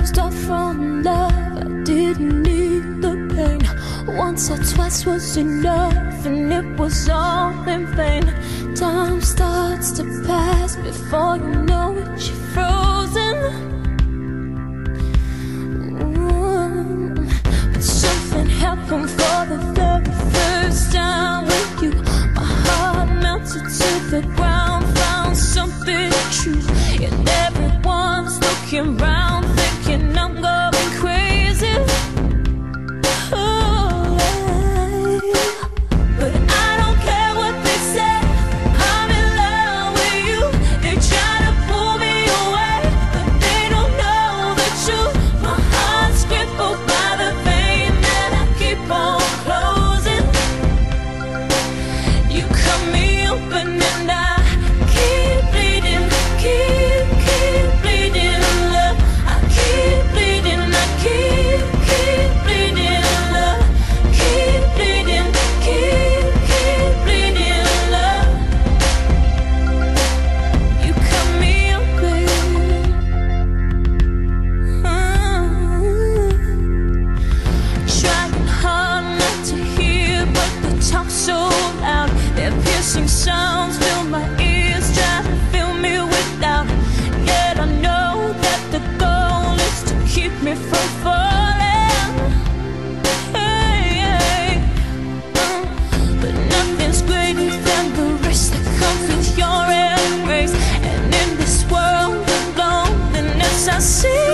closed off from love. I didn't need the pain. Once or twice was enough, and it was all in vain. Time starts to pass before you know it, you're frozen. But something happened for the very first time with you. My heart melted to the ground, found something true. And everyone's looking round, thinking I'm going crazy. But I don't care what they say, I'm in love with you. They try to pull me away, but they don't know the truth. My heart's crippled by the pain that I keep on closing. You cut me open and I keep bleeding, keep bleeding, love. I keep bleeding, I keep bleeding, love. Keep bleeding, keep bleeding, love. You cut me open. Trying hard not to hear, but the talk so loud. Their piercing sounds fill my ears, try to fill me with doubt. Yet I know that the goal is to keep me from falling. Hey, but nothing's greater than the risk that comes with your embrace. And in this world of loneliness I see